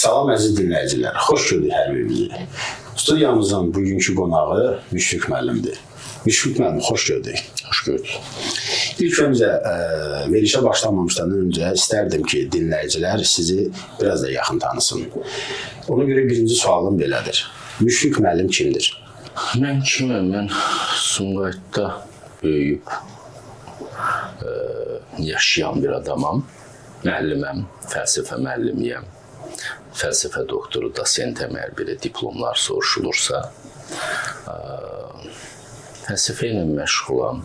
Salam əziz dinləyicilər, xoş gördük hər birinizi. Studiyamızın bugünkü qonağı Müşfiq müəllimdir. Müşfiq müəllim, xoş gördük. Xoş gördük. İlk öncə verilişə başlamamışdan öncə istərdim ki, dinləyicilər sizi biraz da yaxın tanısın. Ona görə birinci sualım belədir. Müşfiq müəllim kimdir? Mən kiməm? Mən Sumqayıtda böyüyüb yaşayan bir adamam. Müəlliməm, fəlsəfə müəllimiyəm. Fəlsəfə doktoru, dosentəm, hər biri diplomlar soruşulursa. Fəlsəfə ilə məşğulam.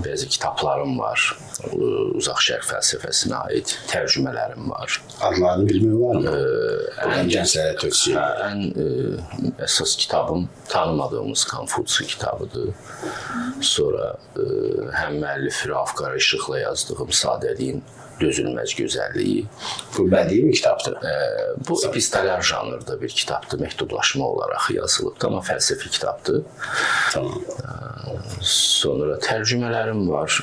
Bəzi kitablarım var. Uzaq Şərq fəlsəfəsinə aid tərcümələrim var. Adlarını bilmək olarmı? Gənclərə tövsiyə. Ən əsas kitabım tanımadığımız Konfutsi kitabıdır. Sonra həm müəllif Rauf Qaraşıqla yazdığım Sadəliyin Dözülməz gözəlliyi. Bu bədii mi kitabdır? Bu epistolar janrda bir kitabdır, məktublaşma olaraq yazılıbdır, amma fəlsəfi kitabdır. Tamam. Sonra tərcümələrim var.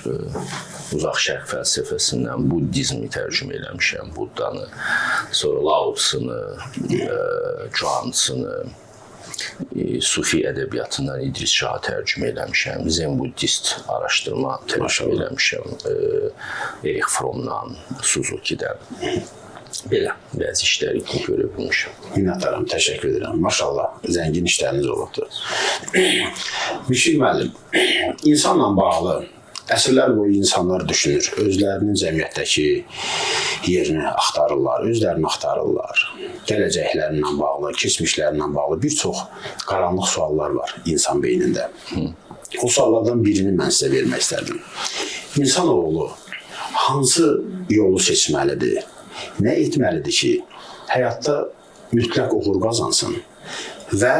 Uzaq Şərq fəlsəfəsindən Buddizmi tərcümə eləmişəm, Buddanı. Sonra Lao-Tsını, Chuang-Tsını, Sufi ədəbiyyatından İdris Şahı tərcümə eləmişəm, Zen-Buddist araşdırma tərcümə eləmişəm, Erich Frommdan, Suzuki'dən. Belə, bəzi işləri görə bilmişəm. Minnətdaram, təşəkkür edirəm. Maşallah, zəngin işləriniz olubdur. Müşfiq müəllim, insanla bağlı əsrlər boyu insanlar düşünür, özlərinin cəmiyyətdəki yerini axtarırlar, özlərini axtarırlar. Gələcəklərindən bağlı, keçmişlərindən bağlı bir çox qaranlıq suallar var insan beynində. O suallardan birini mən sizə vermək istərdim. İnsanoğlu hansı yolu seçməlidir? Nə etməlidir ki, həyatda mütləq uğur qazansın və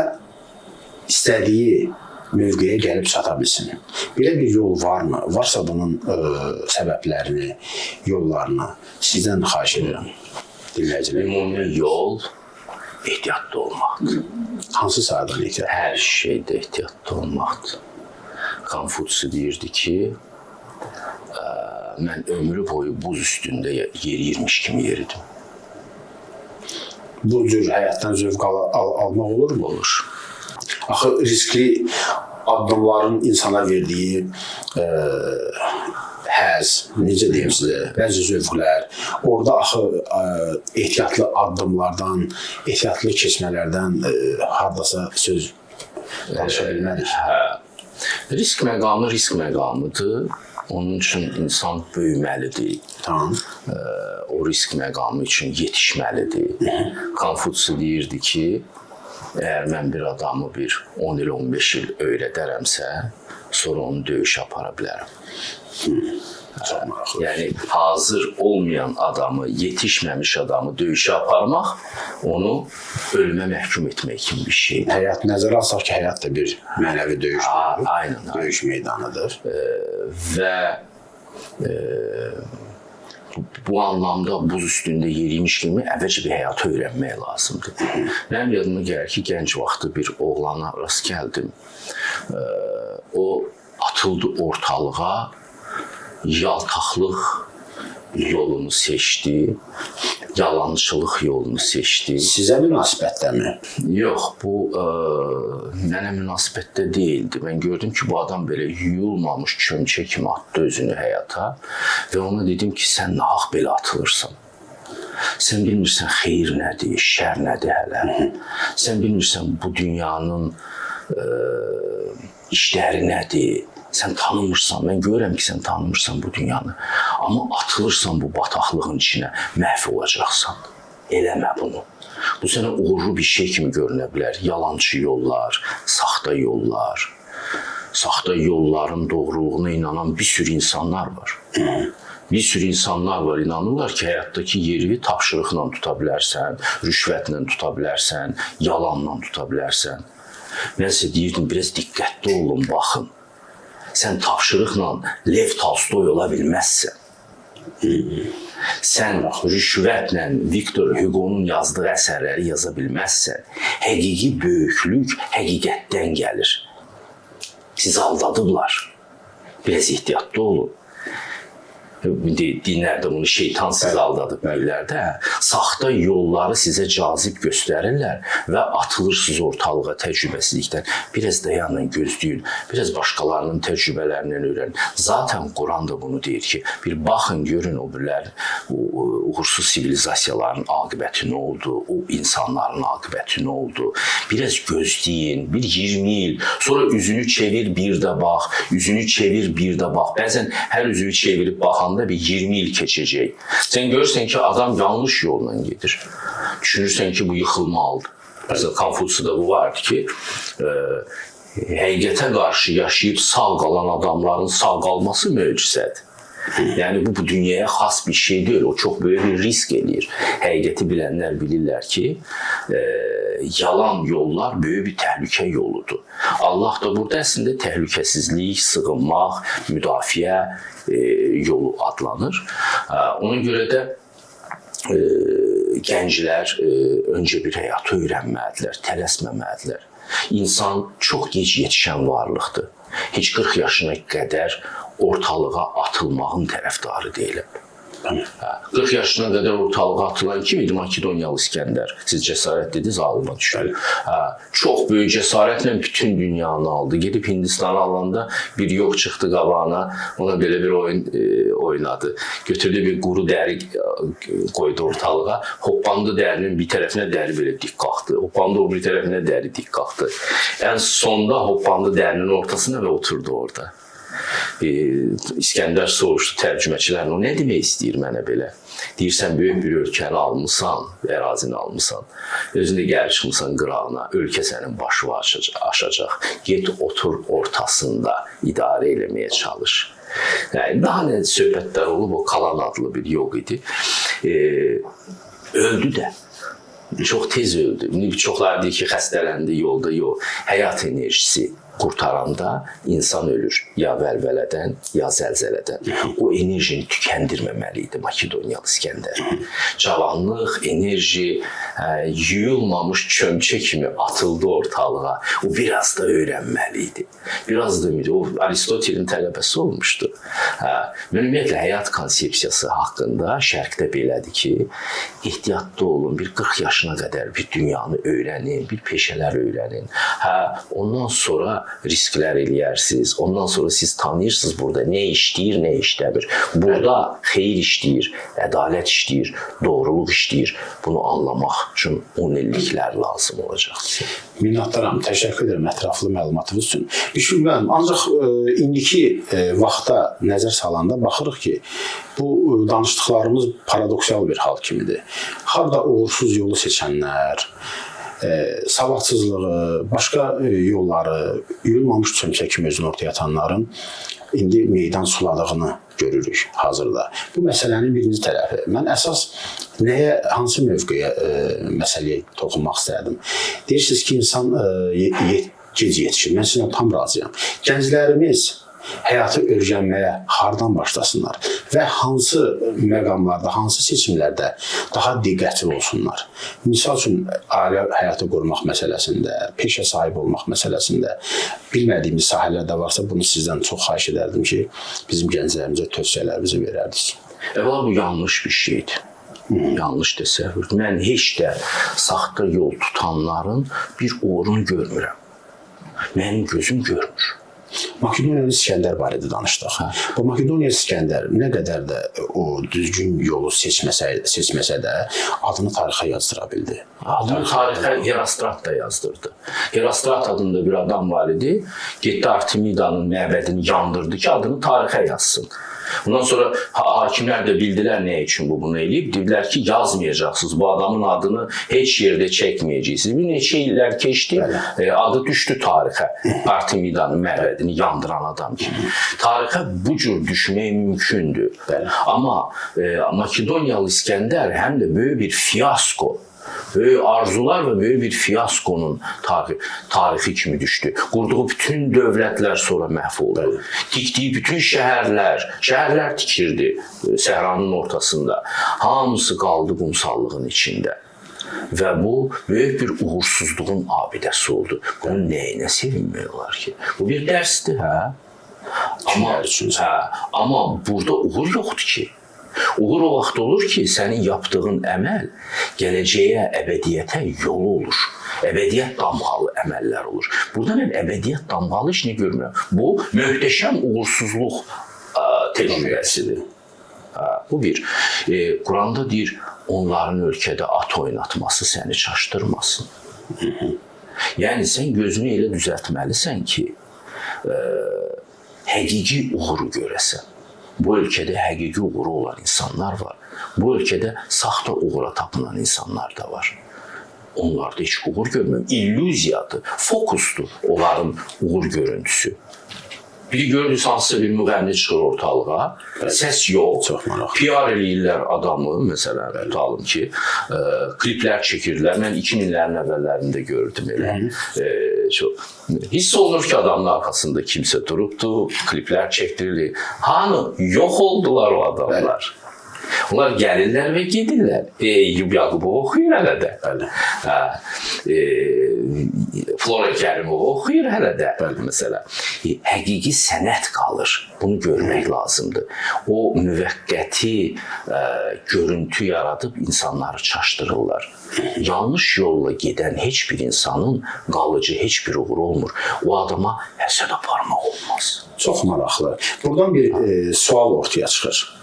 istədiyi mövqeyə gəlib çata bilsin? Belə bir yol varmı? Varsa bunun səbəblərini, yollarını sizdən xahiş edirəm. Ümumi yol ehtiyatlı olmaqdır. Hansı sahədən ehtiyatlı? Hər şeydə ehtiyatlı olmaqdır. Konfutsi deyirdi ki, mən ömrü boyu buz üstündə yeriyirmiş kimi yeridim. Bu cür həyatdan zövq almaq olur mu? Olur. Axı riskli addımların insana verdiyi həzz, necə deyim sizə, bəzi zövqlər, orada axı ehtiyatlı addımlardan, ehtiyatlı keçmələrdən hardasa söz danışa bilmərik. Risk məqamı risk məqamıdır. Onun üçün insan böyüməlidir. Tamam. O risk məqamı üçün yetişməlidir. Konfutsi deyirdi ki, əgər mən bir adamı 10 il, 15 il öyrədərəmsə, sonra onu döyüşə apara bilərəm. Yəni, hazır olmayan adamı, yetişməmiş adamı döyüşə aparmaq, onu ölümə məhkum etmək kimi bir şeydir. Həyat nəzərə alsaq ki, həyat da bir mənəvi döyüşdür. Aynen. Döyüş meydanıdır. Və bu anlamda buz üstündə yeriymiş kimi əvvəlcə bir həyatı öyrənmək lazımdır. Mənim yadıma gəlir ki, gənc vaxtı bir oğlana rast gəldim. O atıldı ortalığa, yaltaqlıq yolunu seçdi, yalançılıq yolunu seçdi. Sizə münasibətdəmi? Yox, bu mənə münasibətdə deyildi. Mən gördüm ki, bu adam belə yuyulmamış çömçə kimi atdı özünü həyata və ona dedim ki, sən nahaq belə atılırsan. Sən bilmirsən xeyir nədir, şər nədir hələ. Sən bilmirsən bu dünyanın işləri nədir. Sən tanımırsan, mən görürəm ki, sən tanımırsan bu dünyanı. Amma atılırsan bu bataqlığın içinə, məhv olacaqsan. Eləmə bunu. Bu sənə uğurlu bir şey kimi görünə bilər. Yalançı yollar, saxta yollar. Saxta yolların doğruluğuna inanan bir sürü insanlar var. Bir sürü insanlar var, inanırlar ki, həyatdakı yeri tapşırıqla tuta bilərsən, rüşvətlə tuta bilərsən, yalanla tuta bilərsən. Mən sizə deyirdim, biraz diqqətli olun, baxın. Sən tapşırıqla Lev Tolstoy ola bilməzsən. Sən rüşvətlə Victor Hugo'nun yazdığı əsərləri yaza bilməzsən. Həqiqi böyüklük həqiqətdən gəlir. Sizi aldadıblar. Biraz ehtiyatlı olun. dinlərdə bunu şeytan sizi aldadıb deyirlər də. Saxta yolları sizə cazib göstərirlər və atılırsınız ortalığa təcrübəsizlikdən. Biraz dayanın, gözləyin, biraz başqalarının təcrübələrindən öyrənin. Zaten Quran da bunu deyir ki, bir baxın, görün o birlər uğursuz sivilizasiyaların aqibəti nə oldu, o insanların aqibəti nə oldu. Biraz gözləyin, bir 20 il, sonra üzünü çevir, bir də bax, üzünü çevir, bir də bax. Bəzən hər üzünü çevirib baxanda bir 20 il keçəcək. Sən görürsən ki, adam yanlış yolla gedir. Düşünürsən ki, bu yıxılmalıdır. Mesela Konfutsiyada bu vardı ki, həqiqətə qarşı yaşayıb sağ qalan adamların sağ qalması möcüzədir. Yəni bu dünyaya xas bir şey deyil. O çox böyük bir risk eləyir. Həqiqəti bilənlər bilirlər ki, yalan yollar böyük bir təhlükə yoludur. Allah da burada əslində təhlükəsizlik, sığınmaq, müdafiə yolu adlanır. Ona görə də gənclər öncə bir həyatı öyrənməlidirlər, tələsməməlidirlər. İnsan çox gec yetişən varlıqdır. Heç 40 yaşına qədər ortalığa atılmağın tərəfdarı deyiləm. 40 yaşına qədər ortalığa atılan kim idi? Makedoniyalı İskəndər. Siz cəsarət dediniz, ağlıma düşür. Çox böyük cəsarətlə bütün dünyanı aldı. Gedib Hindistanı alanda bir yox çıxdı qabağına, ona belə bir oyun oynadı. Götürdü bir quru dəri qoydu ortalığa. Hoppandı dərinin bir tərəfinə dəri belə dik qalxdı. Hoppandı o bir tərəfinə dəri dik qalxdı. Ən sonda hoppandı dərinin ortasına və oturdu orada. İskəndər soruşdu tərcüməçilərlə, o nə demək istəyir mənə belə? Deyirsən, böyük bir ölkəni almışsan, ərazini almışsan, özünü gəl çıxmışsan qırağına, ölkə sənin başı aşacaq, get otur ortasında idarə eləməyə çalış. Yəni, daha nə söhbətlər olub, o Kalan adlı bir yox idi. Öldü də. Çox tez öldü. Çoxlar deyir ki, xəstələndi yolda, yox. Həyat enerjisi qurtaranda insan ölür. Ya vəlvələdən, ya zəlzələdən. O enerjini tükəndirməməli idi Makedoniyalı İskəndər. Cavanlıq, enerji yuyulmamış çömçə kimi atıldı ortalığa. O biraz da öyrənməli idi. Biraz da o Aristotelin tələbəsi olmuşdu. Ümumiyyətlə, həyat konsepsiyası haqqında şərqdə belədir ki, ehtiyatlı olun, bir 40 yaşına qədər bir dünyanı öyrənin, bir peşələr öyrənin. Ondan sonra risklər eləyərsiniz. Ondan sonra siz tanıyırsınız burada nə işləyir, nə işləmir. Burada xeyir işləyir, ədalət işləyir, doğruluq işləyir. Bunu anlamaq üçün 10 illiklər lazım olacaq. Minnətdaram, təşəkkür edirəm ətraflı məlumatınız üçün. Düşünməm, ancaq indiki vaxta nəzər salanda baxırıq ki, bu danışdıqlarımız paradoksal bir hal kimidir. Harda uğursuz yolu seçənlər, savadsızlığı, başqa yolları, yuyulmamış çömçə kimi özünü ortaya atanların indi meydan suladığını görürük hazırda. Bu məsələnin birinci tərəfi. Mən əsas nəyə, hansı mövqeyə məsələyə toxunmaq istərdim? Deyirsiniz ki, insan gec yetişir. Mən sizinlə tam razıyam. Gənclərimiz həyatı öyrənməyə hardan başlasınlar və hansı məqamlarda, hansı seçimlərdə daha diqqətli olsunlar. Misal üçün, ailə həyatı qurmaq məsələsində, peşə sahibi olmaq məsələsində bilmədiyimiz sahələrdə varsa, bunu sizdən çox xahiş edərdim ki, bizim gənclərimizə tövsiyələrimizi verərdik. Əvvəla bu yanlış bir şeydir. Yanlış təsəvvür. Mən heç də saxta yol tutanların bir uğurunu görmürəm. Mənim gözüm görmür. Makedoniyalı İskəndər barədə danışdıq. Bu Makedoniyalı İskəndər nə qədər də o düzgün yolu seçməsə də adını tarixə yazdıra bildi. Adını tarixə Herostrat da yazdırdı. Herostrat adında bir adam var idi. Getdi Artemidanın məbədini yandırdı ki, adını tarixə yazsın. Ondan sonra hakimlər də bildilər nə üçün bunu eləyib. Dedilər ki, yazmayacaqsınız. Bu adamın adını heç yerdə çəkməyəcəksiniz. Bir neçə illər keçdi, adı düşdü tarixə. Artemidanın məbədini yandıran adam kimi. Tarixə bu cür düşmək mümkündür. Amma Makedoniyalı İskəndər həm də böyük bir fiyasko, böyük arzular və böyük bir fiyaskonun tarixi kimi düşdü. Qurduğu bütün dövlətlər sonra məhv oldu. Tikdiyi bütün şəhərlər tikirdi səhranın ortasında. Hamısı qaldı qumsallığın içində. Və bu, böyük bir uğursuzluğun abidəsi oldu. Bunun nəyinə sevinmək olar ki? Bu bir dərsdir, hə? kimlər üçünsə. Amma burada uğur yoxdur ki. Uğur o vaxt olur ki, sənin yaptığın əməl gələcəyə, əbədiyyətə yolu olur. Əbədiyyət damğalı əməllər olur. Burada mən əbədiyyət damğalı işini görmürəm. Bu, möhtəşəm uğursuzluq tecrübəsidir. Bu bir. Quranda deyir, onların ölkədə at oynatması səni çaşdırmasın. Yəni, sən gözünü elə düzəltməlisən ki, həqiqi uğuru görəsən. Bu ölkədə həqiqi uğuru olan insanlar var. Bu ölkədə saxta uğura tapınan insanlar da var. Onlarda heç uğur görmürəm. İllüziyadır, fokusdur onların uğur görüntüsü. Biri görürüz hansısa bir müğənni çıxır ortalığa, səs yox, PR eləyirlər adamı, məsələn, tutalım ki, kliplər çəkirlər. Mən 2000-lərin əvvəllərində gördüm elə. Hiss olunur ki, adamın arxasında kimsə durubdur, kliplər çəkdirilir. Hanı, yox oldular o adamlar. Onlar gəlirlər və gedirlər. Eyyub Yaqubov oxuyur hələ də. Flora Kərimov oxuyur hələ də. Məsələn, həqiqi sənət qalır. Bunu görmək lazımdır. O müvəqqəti görüntü yaradıb insanları çaşdırırlar. Yanlış yolla gedən heç bir insanın qalıcı heç bir uğuru olmur. O adama həsəd aparmaq olmaz. Çox maraqlı. Buradan bir sual ortaya çıxır.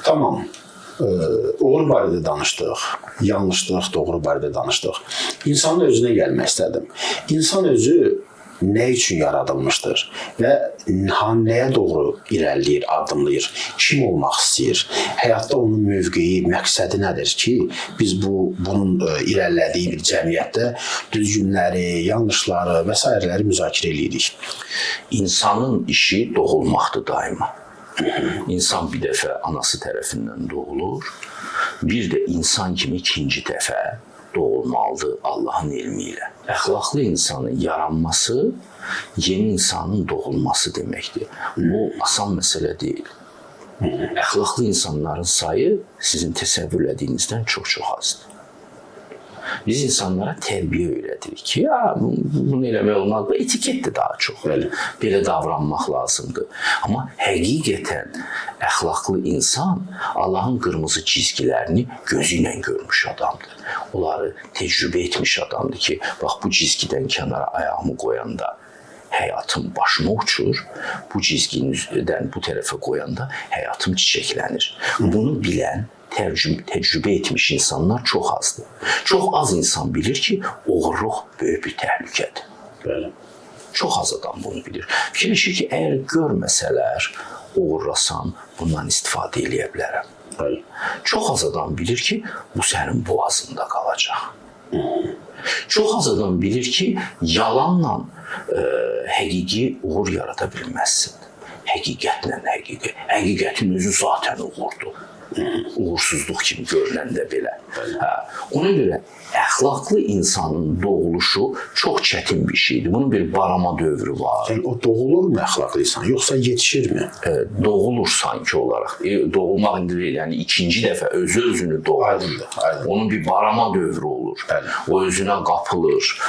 Tamam, uğur barədə danışdıq, yanlışlıq, doğru barədə danışdıq. İnsanın özünə gəlmək istədim. İnsan özü nə üçün yaradılmışdır və nəyə doğru irəliləyir, addımlayır, kim olmaq istəyir, həyatda onun mövqeyi, məqsədi nədir ki, biz bunun irəlilədiyi bir cəmiyyətdə düzgünləri, yanlışları və s. müzakirə edirik. İnsanın işi doğulmaqdır daima. İnsan bir dəfə anası tərəfindən doğulur, bir də insan kimi ikinci dəfə doğulmalıdır Allahın elmi ilə. Əxlaqlı insanın yaranması, yeni insanın doğulması deməkdir. Bu asan məsələ deyil. Əxlaqlı insanların sayı sizin təsəvvür etdiyinizdən çox-çox azdır. Biz insanlara tərbiyə öyrədirik ki, bunu eləmək olmaz, bu etiketdir daha çox. Belə davranmaq lazımdır. Amma həqiqətən əxlaqlı insan Allahın qırmızı çizgilərini gözü ilə görmüş adamdır. Onları təcrübə etmiş adamdır ki, bax bu çizgidən kənara ayağımı qoyanda həyatım başıma uçur, bu çizgidən bu tərəfə qoyanda həyatım çiçəklənir. Bunu bilən, təcrübə etmiş insanlar çox azdır. Çox az insan bilir ki, oğurluq böyük bir təhlükədir. Çox az adam bunu bilir. Fikirləşir ki, əgər görməsələr, oğurlasam, bundan istifadə eləyə bilərəm. Çox az adam bilir ki, bu sənin boğazında qalacaq. Çox az adam bilir ki, yalanla həqiqi uğur yarada bilməzsin. Həqiqətlə həqiqi. Həqiqətin özü zaten uğurdur. Uğursuzluq kimi görünəndə belə. Ona görə əxlaqlı insanın doğuluşu çox çətin bir şeydir. Bunun bir barama dövrü var. Yəni, o doğulurmu əxlaqlı insan, yoxsa yetişirmi? Doğulur sanki olaraq. Doğulmaq indi deyil, yəni ikinci dəfə özü-özünü doğulur. Aydındır. Onun bir barama dövrü olur. O özünə qapılır,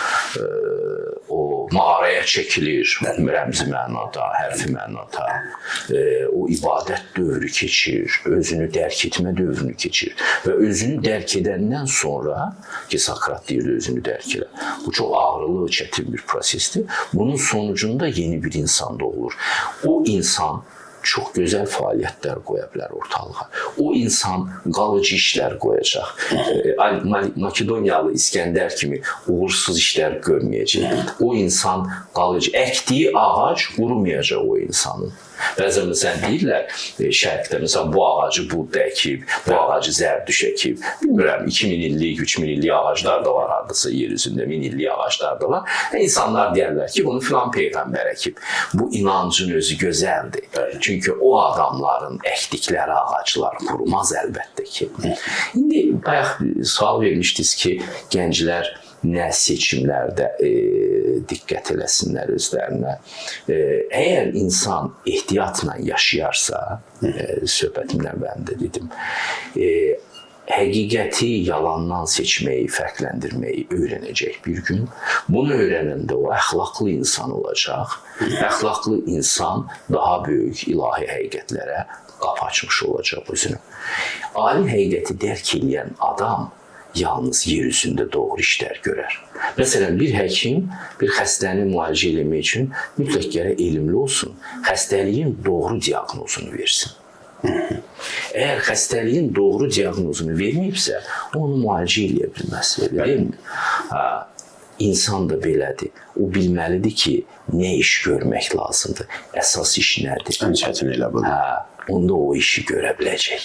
o mağaraya çəkilir, rəmzi mənada, hərfi mənada. O ibadət dövrü keçir, özünü dərk etmə dövrünü keçir və özünü dərk edəndən sonra ki, Sakrat deyirdi özünü dərk elə. Bu çox ağrılı, çətin bir prosesdir. Bunun sonucunda yeni bir insan doğulur. O insan çox gözəl fəaliyyətlər qoya bilər ortalığa. O insan qalıcı işlər qoyacaq. Makedoniyalı İskəndər kimi uğursuz işlər görməyəcək. O insan qalıcı, əkdiyi ağac qurumayacaq o insanın. Bəzən məsələn deyirlər şərqdə, məsələn bu ağacı Budda əkib, bu ağacı Zərdüş əkib. Bilmirəm, 2000 illik, 3000 illik ağaclar da var hardasa yer üzündə, 1000 illik ağaclar da var. İnsanlar deyərlər ki, bunu filan peyğəmbər əkib. Bu inancın özü gözəldir. Çünki o adamların əkdikləri ağaclar qurumaz əlbəttə ki. İndi bayaq sual vermişdiniz ki, gənclər nə seçimlərdə diqqət eləsinlər özlərinə. Əgər insan ehtiyatla yaşayarsa, söhbətimdən mən də dedim, həqiqəti yalandan seçməyi, fərqləndirməyi öyrənəcək bir gün. Bunu öyrənəndə o əxlaqlı insan olacaq. Əxlaqlı insan daha böyük ilahi həqiqətlərə qapı açmış olacaq özünü. Ali həqiqəti dərk edən adam yalnız yer üzündə doğru işlər görər. Məsələn, bir həkim bir xəstəni müalicə etmək üçün mütləq gərək elmli olsun, xəstəliyin doğru diaqnozunu versin. Əgər xəstəliyin doğru diaqnozunu verməyibsə, onu müalicə edə bilməz, deyilmi? İnsan da belədir. O bilməlidir ki, nə iş görmək lazımdır, əsas iş nədir? Ən çətin elə budur. Onda o işi görə biləcək.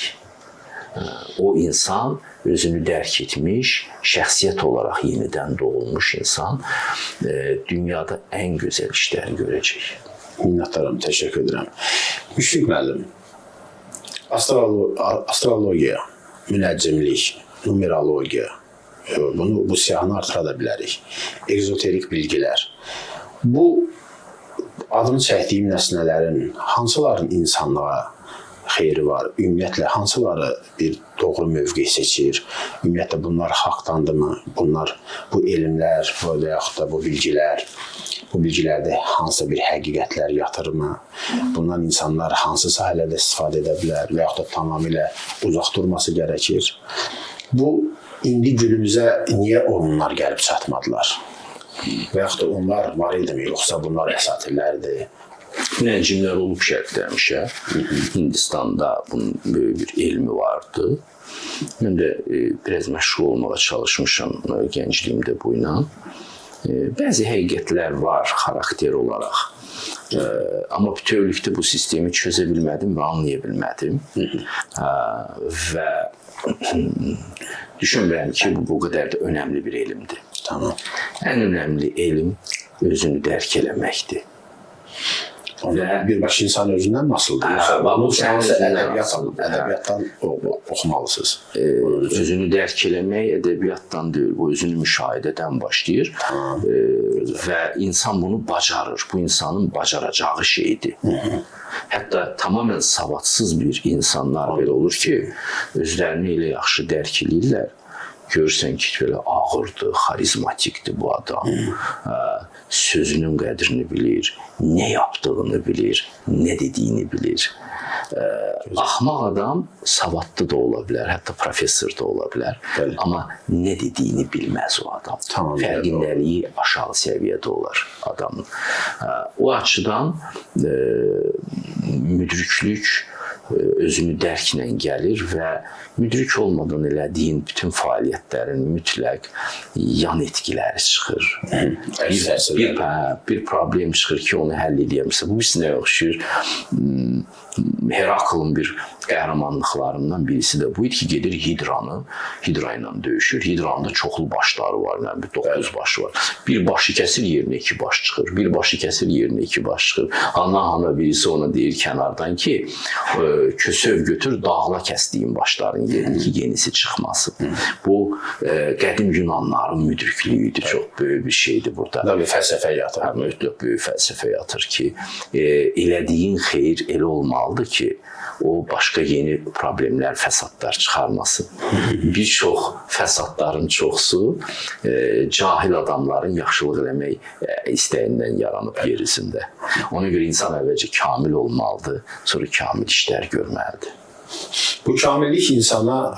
O insan özünü dərk etmiş, şəxsiyyət olaraq yenidən doğulmuş insan dünyada ən gözəl işləri görəcək. Minnətdaram, təşəkkür edirəm. Müşfiq müəllim, astrologiya, münəccimlik, numerologiya, bu siyahını artıra da bilərik. Egzoterik bilgilər. Bu adını çəkdiyim nəsnələrin hansıların insanlığa xeyri var? Ümumiyyətlə, hansıları bir doğru mövqe seçir? Ümumiyyətlə, bunlar haqdandırmı? Bunlar, bu elmlər və yaxud da bu bilgilərdə hansı bir həqiqətlər yatırmı? Bundan insanlar hansı sahələrdə istifadə edə bilər və yaxud da tamamilə uzaq durması gərəkir? Bu, indi günümüzə niyə onlar gəlib çatmadılar? Və yaxud da onlar var idimi, yoxsa bunlar əsatirlərdir? Müəccimlər olub şərqdə həmişə. Hindistanda bunun böyük bir elmi vardı. Mən də biraz məşğul olmağa çalışmışam gəncliyimdə bu ilə. Bəzi həqiqətlər var xarakter olaraq. Amma bütövlükdə bu sistemi çözə bilmədim və anlaya bilmədim. Və düşünmürəm ki, bu qədər də önəmli bir elmdir. Tamam. Ən önəmli elm özünü dərk eləməkdir. Birbaşa insan özündən nasıldır? Ədəbiyyatdan oxumalısınız. Özünü dərk eləmək ədəbiyyatdan deyil, bu özünü müşahidədən başlayır və insan bunu bacarır. Bu insanın bacaracağı şeydir. Hətta tamamən savadsız bir insanlar belə olur ki, özlərini elə yaxşı dərk eləyirlər. Görürsən ki, belə ağırdır, xarizmatikdir bu adam. Sözünün qədrini bilir, nə yaptığını bilir, nə dediyini bilir. Axmaq adam savadlı da ola bilər, hətta professor da ola bilər. Amma nə dediyini bilməz o adam. Fərqindəliyi aşağı səviyyədə olar adamın. O açıdan müdriklük özünü dərklə gəlir və müdrik olmadan elədiyin bütün fəaliyyətlərin mütləq yan etkiləri çıxır. Bir problem çıxır ki, onu həll edəmirsən. Bu birisine oxşuyur. Heraklın bir qəhrəmanlıqlarından birisi də bu idi ki, gedir Hidra ilə döyüşür. Hidranın da çoxlu başları var, 9 başı var. Bir başı kəsir, yerinə 2 baş çıxır. Bir başı kəsir, yerinə 2 baş çıxır. Ana birisi ona deyir kənardan ki, kösöv götür, dağla kəsdiyin başların yerindəki yenisi çıxmasın. Bu, qədim Yunanların müdrikliyiydi. Çox böyük bir şeydir burada. Da bir fəlsəfə yatır. Mütləq böyük fəlsəfə yatır ki, elədiyin xeyir elə olmalıdır ki, o başqa yeni problemlər, fəsadlar çıxarmasın. Bir çox fəsadların çoxsu cahil adamların yaxşılıq eləmək istəyindən yaranıb yer üzündə. Ona görə insan əvvəlcə kamil olmalıdır, sonra kamil işlər görməlidir. Bu kamillik insana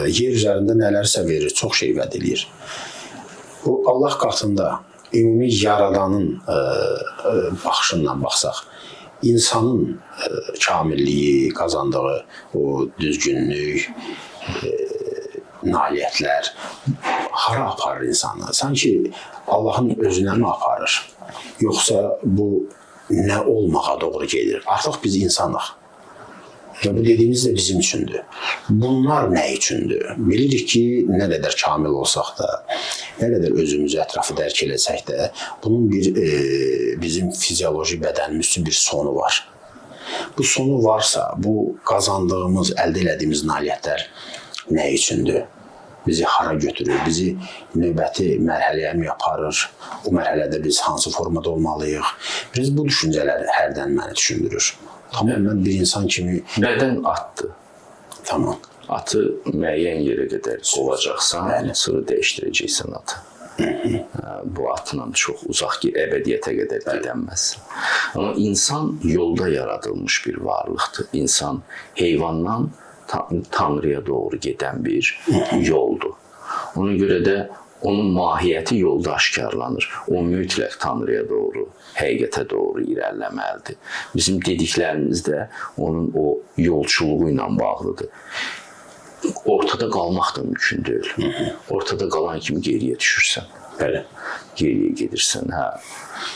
yer üzərində nələrsə verir, çox şey vəd edir. Bu Allah qatında ümumi yaradanın baxışından baxsaq, insanın kamilliyi, qazandığı o düzgünlük, nailiyyətlər hara aparır insanı? Sanki Allahın özünə mi aparır? Yoxsa bu nə olmağa doğru gedir? Artıq biz insanıq. Və bu dediyimiz də bizim üçündür. Bunlar nə üçündür? Bilirik ki, nə qədər kamil olsaq da, nə qədər özümüzü ətrafı dərk eləsək də, bunun bizim fizioloji bədənimiz üçün bir sonu var. Bu sonu varsa, bu qazandığımız, əldə elədiyimiz nailiyyətlər nə üçündür? Bizi hara götürür? Bizi növbəti mərhələyə mi aparır? O mərhələdə biz hansı formada olmalıyıq? Biz bu düşüncələr hərdən məni düşündürür. Tamam, mən bir insan kimi... Bədən atdır. Tamam. Atı müəyyən yerə qədər qovacaqsan, sonra dəyişdirəcəksən atı. Bu atla çox uzaq əbədiyyətə qədər gedənməzsən. Amma insan yolda yaradılmış bir varlıqdır. İnsan heyvandan Tanrıya doğru gedən bir yoldur. Ona görə də onun mahiyyəti yolda aşkarlanır. O mütləq Tanrıya doğru, həqiqətə doğru irəliləməlidir. Bizim dediklərimiz də onun o yolçuluğu ilə bağlıdır. Ortada qalmaq da mümkün deyil. Ortada qalan kimi geriyə düşürsən. Bəli. Geriyə gedirsən.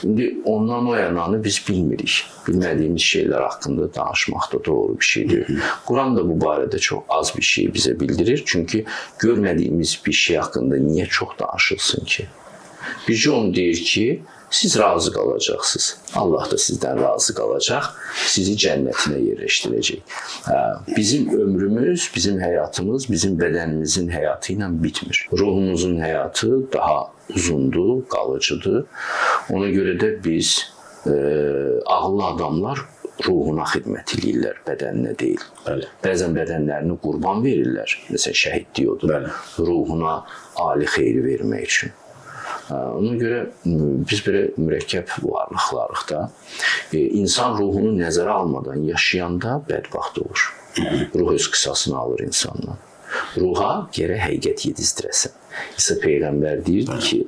İndi ondan o yananı biz bilmirik. Bilmədiyimiz şeylər haqqında danışmaq da doğru bir şey deyil. Quran da bu barədə çox az bir şey bizə bildirir. Çünki görmədiyimiz bir şey haqqında niyə çox danışılsın ki? Bircə onu deyir ki, siz razı qalacaqsınız. Allah da sizdən razı qalacaq, sizi cənnətinə yerləşdirəcək. Bizim ömrümüz, bizim həyatımız, bizim bədənimizin həyatı ilə bitmir. Ruhumuzun həyatı daha uzundur, qalıcıdır. Ona görə də biz ağıllı adamlar ruhuna xidmət edirlər, bədəninə deyil. Bəli. Bəzən bədənlərini qurban verirlər. Məsələn, şəhidlik odur. Bəli. Ruhuna ali xeyri vermək üçün. Ona görə biz belə mürəkkəb varlıqlarıq da. İnsan ruhunu nəzərə almadan yaşayanda bədbəxt olur. Ruh öz qisasını alır insandan. Ruha gərək həqiqət yedizdirəsən. İsa Peyğəmbər deyirdi ki,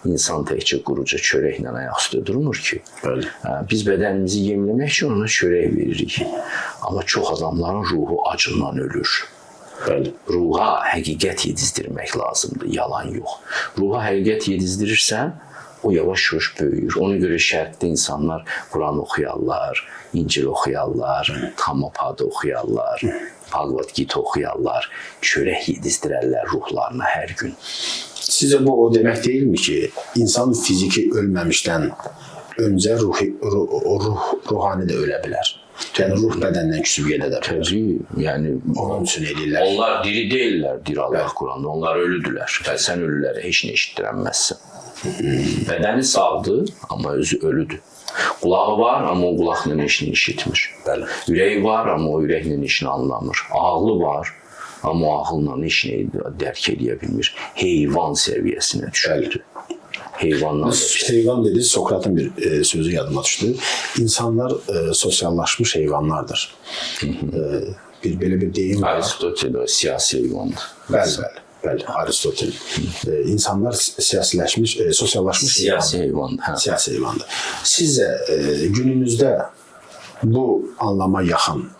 insan təkcə quruca çörəklə ayaq üstə durmur ki. Bəli. Biz bədənimizi yemləmək üçün ona çörək veririk. Amma çox adamların ruhu acından ölür. Bəli. Ruha həqiqət yedizdirmək lazımdır, yalan yox. Ruha həqiqət yedizdirirsən, o yavaş-yavaş böyüyür. Ona görə şərqdə insanlar Quran oxuyarlar, İncil oxuyarlar, Dhammapada oxuyarlar, Bhagavad Gita oxuyarlar, çörək yedizdirərlər ruhlarına hər gün. Sizə bu o demək deyilmi ki, insan fiziki ölməmişdən öncə ruhani də ölə bilər? Yəni ruh bədəndən küsüb gedə də bilər. Təbii, yəni Onun üçün eləyirlər. onlar diri deyillər, dir Allah Quranda. Onlar ölüdülər. Sən ölülərə heç nə eşitdirənməzsən. Bədəni sağdır, amma özü ölüdür. Qulağı var, amma o qulaqla heç nə eşitmir. Bəli. Ürəyi var, amma o ürəklə heç nə anlamır. Ağlı var, amma o ağılla heç nə dərk edə bilmir. Heyvan səviyyəsinə düşürdü. Heyvanlar. Heyvan dedi, Sokratın bir sözü yadıma düşdü. İnsanlar sosiallaşmış heyvanlardır. Belə bir deyim var. Aristotel o siyasi heyvandır. Bəli, Aristotel. İnsanlar sosiallaşmış siyasi heyvandır. Siyasi heyvandır. Sizcə günümüzdə bu anlama yaxın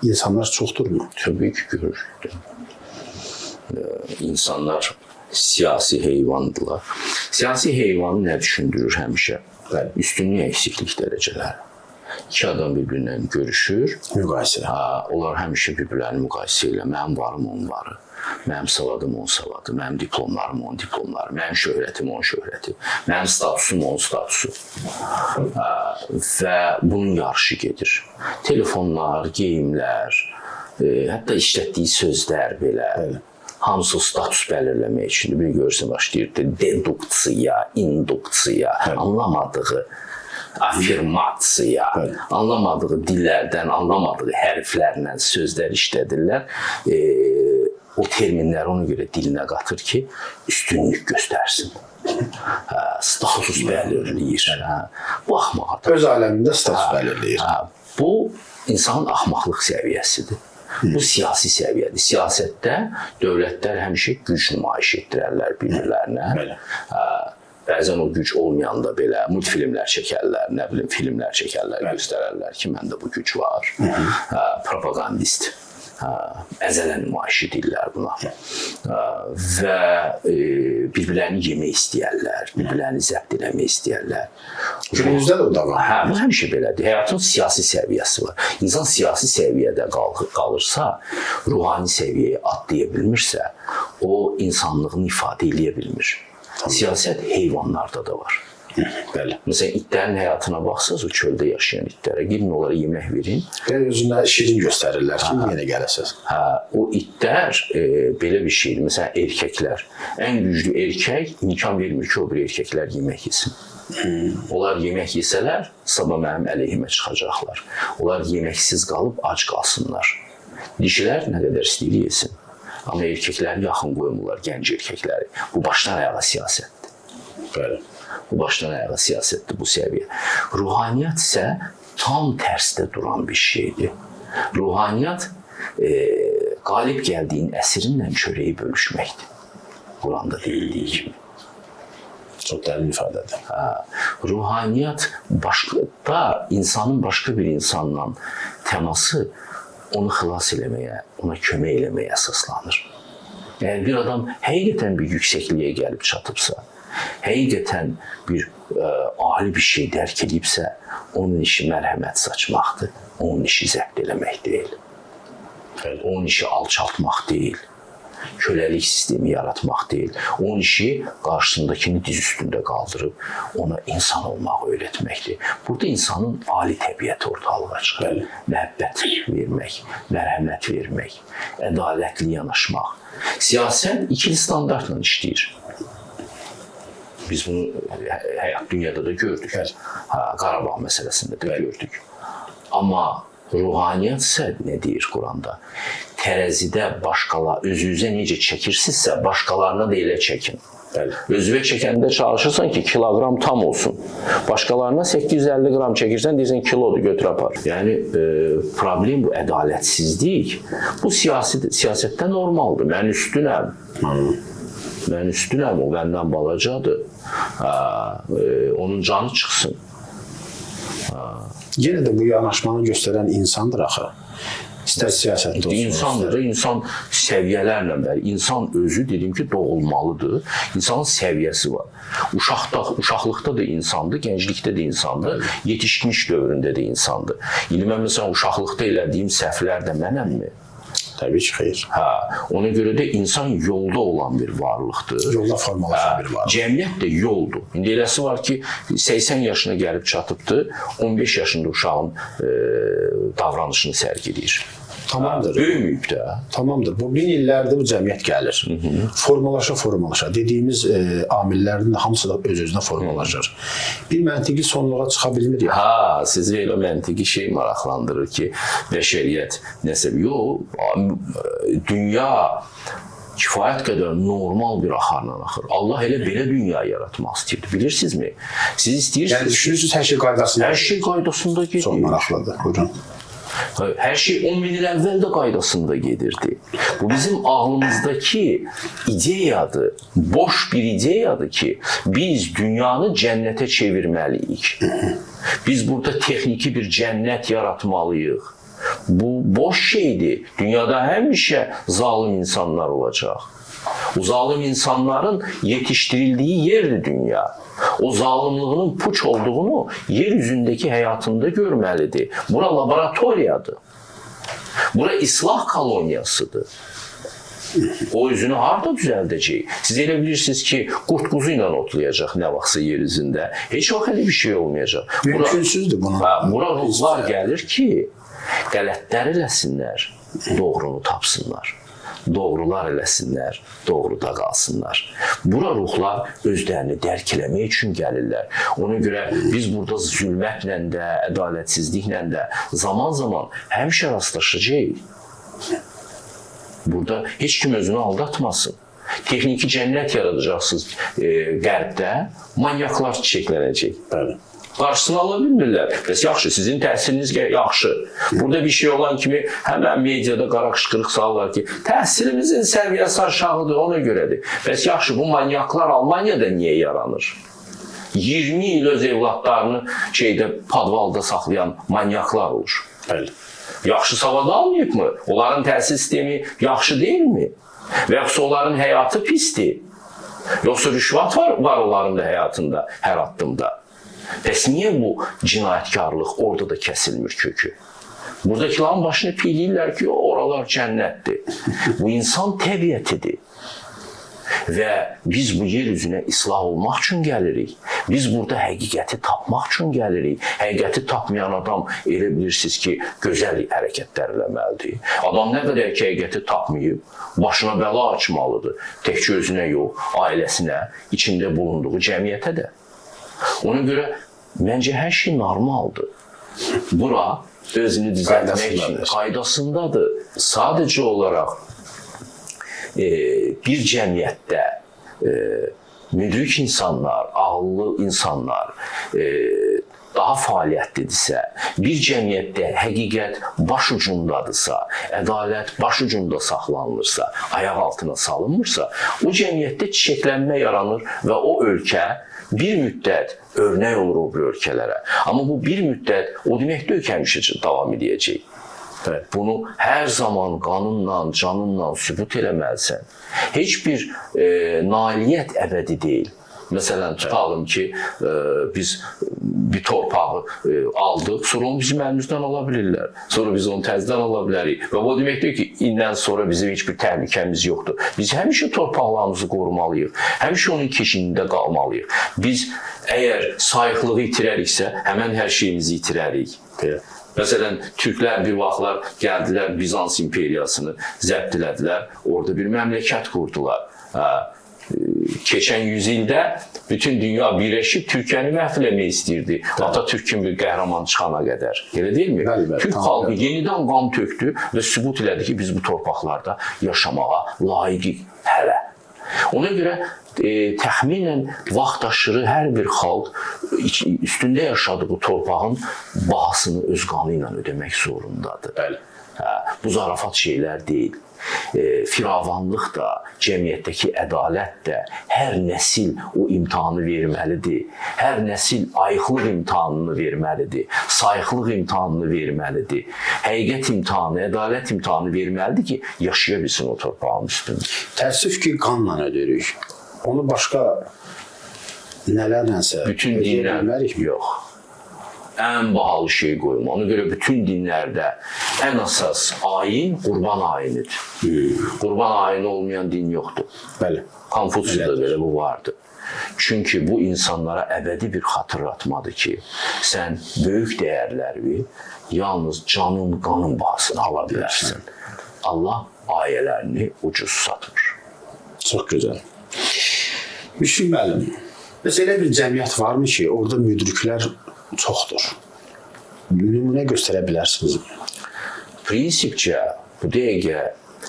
insanlar çoxdurmu? Təbii ki, görür. İnsanlar siyasi heyvandılar. Siyasi heyvanı nə düşündürür həmişə? Üstünlük eksiklik dərəcələri. İki adam bir-birindən görüşür. Müqayisə. Onlar həmişə bir-birlərini müqayisə ilə. Mənim varım onun varı. Mənim savadım onun savadı. Mənim diplomlarım onun diplomları. Mənim şöhrətim onun şöhrəti. Mənim statusum onun statusu. Və bunun yarışı gedir. Telefonlar, geyimlər, hətta işlətdiyi sözlər belə. Hamısı status bəlirləmək üçün bir görürsən başlayır deduksiya, induksiya, anlamadığı afirmasiya, anlamadığı dillərdən, anlamadığı hərflərlə sözlər işlədirlər. O terminləri ona görə dilinə qatır ki, üstünlük göstərsin. Status bəlirləyir. Bu axmaqdır. Öz aləmində status bəlirləyir. Bu insanın axmaqlıq səviyyəsidir. Bu siyasi səviyyədir. Siyasətdə dövlətlər həmişə güc nümayiş etdirərlər bir-birlərinə. Bəzən o güc olmayanda belə multfilmlər çəkərlər, nə bilim filmlər çəkərlər, göstərərlər ki, məndə bu güc var. Propagandist. Əzələ nümayiş edirlər buna. Və bir-birlərini yemək istəyərlər, bir-birlərini zəbt eləmək istəyərlər. Günümüzdə də o da var. Bu həmişə belədir. Həyatın siyasi səviyyəsi var. İnsan siyasi səviyyədə qalırsa, ruhani səviyyəyə atlaya bilmirsə, o insanlığını ifadə eləyə bilmir. Siyasət heyvanlarda da var. Bəli. Məsələn, itlərin həyatına baxsaz, o çöldə yaşayan itlərə, girin onlara yemək verin. Özünə şirin göstərirlər ki, yenə gələsiz. O itlər belə bir şeydir. Məsələn, erkəklər. Ən güclü erkək imkan vermir ki, o bir erkəklər yemək yesin. Onlar yemək yesələr, sabah mənim əleyhimə çıxacaqlar. Onlar yeməksiz qalıb ac qalsınlar. Dişilər nə qədər istəyir yesin. Amma erkəkləri yaxın qoymurlar, gənc erkəkləri. Bu başdan ayağa siyasətdir. Bəli. Bu başdan ayağa siyasətdir bu səviyyə. Ruhaniyyat isə tam tərsdə duran bir şeydir. Ruhaniyyat qalib gəldiyin əsrinlə çörəyi bölüşməkdir. Quranda deyildiyi kimi. Çox dərin ifadədir. Ruhaniyyat insanın başqa bir insanla təması onu xilas eləməyə, ona kömək eləməyə əsaslanır. Əgər bir adam həqiqətən bir yüksəkliyə gəlib çatıbsa, həqiqətən bir ali bir şey dərk edibsə, onun işi mərhəmət saçmaqdır, onun işi zəbt eləmək deyil. Onun işi alçaltmaq deyil, köləlik sistemi yaratmaq deyil. Onun işi qarşısındakini diz üstündə qaldırıb ona insan olmağı öyrətməkdir. Burada insanın ali təbiəti ortalığa çıxır. Məhəbbət vermək, mərhəmət vermək, ədalətli yanaşmaq. Siyasət ikili standartla işləyir. Biz bunu həyat dünyada da gördük. Qarabağ məsələsində də gördük. Amma ruhaniyyat isə nə deyir Quranda? Tərəzidə özünüzə necə çəkirsinizsə, başqalarına da elə çəkin. Özünə çəkəndə çalışırsan ki, kiloqram tam olsun. Başqalarına 850 qram çəkirsən, deyirsən kilodur, götür apar. Yəni, problem bu ədalətsizlik. Bu siyasətdə normaldır. Mən üstünəm. Mən üstünəm, o məndən balacadır. Onun canı çıxsın. Yenə də bu yanaşmanı göstərən insandır axı. İstər siyasətdə olsun. İnsandır, insan səviyyələrlə bəli. İnsan özü, dedim ki, doğulmalıdır. İnsanın səviyyəsi var. Uşaqlıqda da insandır, gənclikdə də insandır, yetişkinlik dövründə də insandır. Mən məsələn, uşaqlıqda elədiyim səhvlər də mənəmmi? Təbii ki, xeyr. Ona görə də insan yolda olan bir varlıqdır. Yolda formalaşan bir varlıq. Cəmiyyət də yoldur. İndi eləsi var ki, 80 yaşına gəlib çatıbdır, 15 yaşında uşağın davranışını sərgiləyir. Tamamdır. Böyüməyib də. Tamamdır. Bu 1000 illərdir bu cəmiyyət gəlir. Formalaşa. Dediyimiz amillərin hamısı da öz-özünə formalaşır. Bir məntiqi sonluğa çıxa bilmir ya. Sizi elə məntiqi şey maraqlandırır ki, bəşəriyyət nəsə, yox, dünya kifayət qədər normal bir axarla axır. Allah elə belə dünya yaratmaq istəyirdi, bilirsinizmi? Siz istəyirsiniz... Yəni, düşünürsünüz, hər şey qaydasında. Hər şey qaydasında gedir. Çox maraqlıdır, buyurun. Hər şey 10 min il əvvəl də qaydasında gedirdi. Bu bizim ağlımızdakı ideyadır, boş bir ideyadır ki, biz dünyanı cənnətə çevirməliyik. Biz burada texniki bir cənnət yaratmalıyıq. Bu boş şeydir. Dünyada həmişə zalim insanlar olacaq. O zalim insanların yetişdirildiyi yerdir dünya. O zalimlığının puç olduğunu yeryüzündəki həyatında görməlidir. Bura laboratoriyadır. Bura islah koloniyasıdır. O özünü harada düzəldəcək? Siz elə bilirsiniz ki, qurt-quzu ilə otlayacaq nə vaxtsa yer üzündə. Heç vaxt elə bir şey olmayacaq. Mümkünsüzdür buna. Bura ruhlar gəlir ki, qələtlər eləsinlər, doğrunu tapsınlar. Doğrular eləsinlər, doğruda qalsınlar. Bura ruhlar özlərini dərk eləmək üçün gəlirlər. Ona görə biz burada zülmətlə də, ədalətsizliklə də zaman-zaman həmişə rastlaşacağıq. Burada heç kim özünü aldatmasın. Texniki cənnət yaradacaqsınız qərbdə, manyaklar çiçəklənəcək. Bəli. Qarşısını ala bilmirlər. Bəs yaxşı, sizin təhsiliniz yaxşı. Burada bir şey olan kimi həmən mediada qara qışqırıq salırlar ki, təhsilimizin səviyyəsi aşağıdır, ona görədir. Bəs yaxşı, bu manyaklar Almaniyada niyə yaranır? 20 il öz evlatlarını padvalda saxlayan manyaklar olur. Bəli. Yaxşı savad almayıb mı? Onların təhsil sistemi yaxşı deyilmi? Və yoxsa onların həyatı pisdir? Yoxsa rüşvat var onların da həyatında, hər addımda? Bəs niyə bu cinayətkarlıq orada da kəsilmir kökü? Buradakilərin başını piyləyirlər ki, oralar cənnətdir. Bu insan təbiətidir. Və biz bu yer üzünə islah olmaq üçün gəlirik. Biz burada həqiqəti tapmaq üçün gəlirik. Həqiqəti tapmayan adam elə bilirsiniz ki, gözəl hərəkətlər eləməlidir. Adam nə qədər ki, həqiqəti tapmayıb, başına bəla açmalıdır. Təkcə özünə yox, ailəsinə, içində bulunduğu cəmiyyətə də. Ona görə məncə hər şey normaldır. Bura özünü düzəltmək üçün qaydasındadır. Sadəcə olaraq bir cəmiyyətdə müdrik insanlar, ağıllı insanlar daha fəaliyyətlidirsə, bir cəmiyyətdə həqiqət baş ucundadırsa, ədalət baş ucunda saxlanılırsa, ayaq altına salınmırsa, o cəmiyyətdə çiçəklənmə yaranır və o ölkə bir müddət örnək olur o bir ölkələrə. Amma bu bir müddət o demək deyil ki, həmişə davam edəcək. Bunu hər zaman qanunla, canınla sübut eləməlisən. Heç bir nailiyyət əbədi deyil. Məsələn, tutalım ki, biz bir torpağı aldıq, sonra onu bizim əlimizdən ala bilirlər. Sonra biz onu təzədən ala bilərik. Və bu deməkdir ki, indən sonra bizim heç bir təhlükəmiz yoxdur. Biz həmişə torpaqlarımızı qorumalıyıq, həmişə onun keşiyində qalmalıyıq. Biz əgər sayıqlığı itirəriksə, həmən hər şeyimizi itirərik. Məsələn, türklər bir vaxtlar gəldilər, Bizans imperiyasını zəbt elədilər, orada bir məmləkət qurdular. Keçən yüzildə bütün dünya birləşib Türkiyəni məhv eləmək istəyirdi. Atatürk'ün bir qəhrəman çıxana qədər. Elə deyilmi? Türk xalqı yenidən qan tökdü və sübut elədi ki, biz bu torpaqlarda yaşamağa layiqik hələ. Ona görə təxminən vaxtaşırı hər bir xalq üstündə yaşadığı torpağın bahasını öz qanı ilə ödəmək zorundadır. Bu zarafat şeylər deyil. Firavanlıq da, cəmiyyətdəki ədalət də hər nəsil o imtahanı verməlidir. Hər nəsil ayıqlıq imtahanını verməlidir. Sayıqlıq imtahanını verməlidir. Həqiqət imtahanı, ədalət imtahanı verməlidir ki, yaşaya bilsin o torpağın üstündə. Təəssüf ki, qanla ödəyirik. Onu başqa nələrlənsə bütün dinlər yox. Ən bahalı şey qoyma. Ona görə bütün dinlərdə ən əsas ayin qurban ayinidir. Qurban ayini olmayan din yoxdur. Bəli. Konfutsiyada belə bu vardır. Çünki bu insanlara əbədi bir xatırlatmadır ki, sən böyük dəyərləri yalnız canın, qanın bahasını ala bilərsən. Allah ayələrini ucuz satmır. Çox gözəl. Müşfiq müəllim, elə bir cəmiyyət varmı ki, orada müdriklər çoxdur? Nümunə göstərə bilərsiniz. Prinsipcə, bu dəqiqə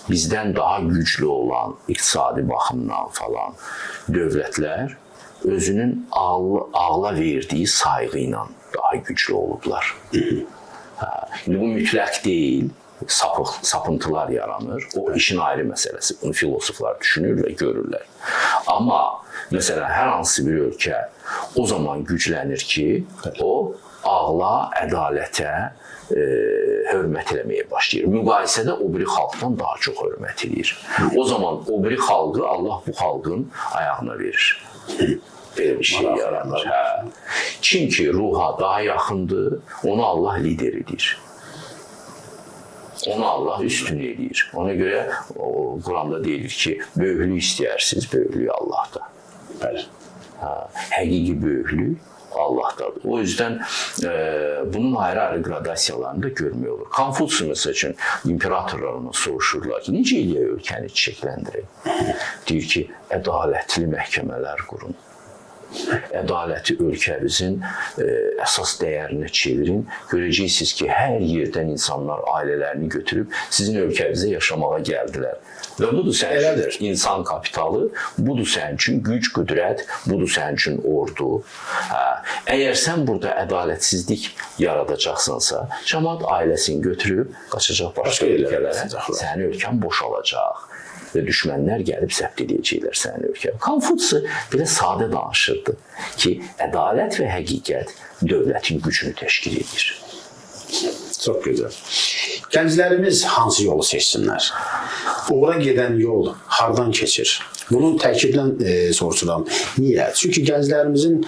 bizdən daha güclü olan iqtisadi baxımdan falan dövlətlər özünün ağla verdiyi sayğı ilə daha güclü olublar. Bu mütləq deyil. Sapıntılar yaranır. O işin ayrı məsələsi. Bunu filosoflar düşünür və görürlər. Amma məsələn, hər hansı bir ölkə o zaman güclənir ki, o ağla, ədalətə hörmət eləməyə başlayır. Müqayisədə o biri xalqdan daha çox hörmət edir. O zaman o biri xalqı Allah bu xalqın ayağına verir. Belə bir şey yaranır. Kim ki ruha daha yaxındır, onu Allah lider edir. Onu Allah üstün edir. Ona görə Quranda deyilir ki, böyüklük istəyirsiniz, böyüklük Allah'da. Bəli. Həqiqi böyüklük Allah'dadır. O yüzden bunun ayrı-ayrı gradasiyalarını da görmək olur. Konfutsi məsəl üçün imperatorlar ona soruşurlar ki, necə eləyə ölkəni çiçəkləndirək? Deyir ki, ədalətli məhkəmələr qurun. Ədaləti ölkəmizin əsas dəyərinə çevirin. Görəcəksiniz ki, hər yerdən insanlar ailələrini götürüb sizin ölkəmizə yaşamağa gəldilər. Və budur sənin üçün insan kapitalı, budur sənin üçün güc, qüdrət, budur sənin üçün ordu. Əgər sən burada ədalətsizlik yaradacaqsansa, cəmaət ailəsini götürüb qaçacaq başqa ölkələrə, sənin ölkən boşalacaq. Və düşmənlər gəlib zəbt edəcəklər sənin ölkəni. Konfutsi belə sadə danışırdı ki, ədalət və həqiqət dövlətin gücünü təşkil edir. Çox gözəl. Gənclərimiz hansı yolu seçsinlər? Ora gedən yol hardan keçir? Bunu təkidlə soruşuram. Niyə? Çünki gənclərimizin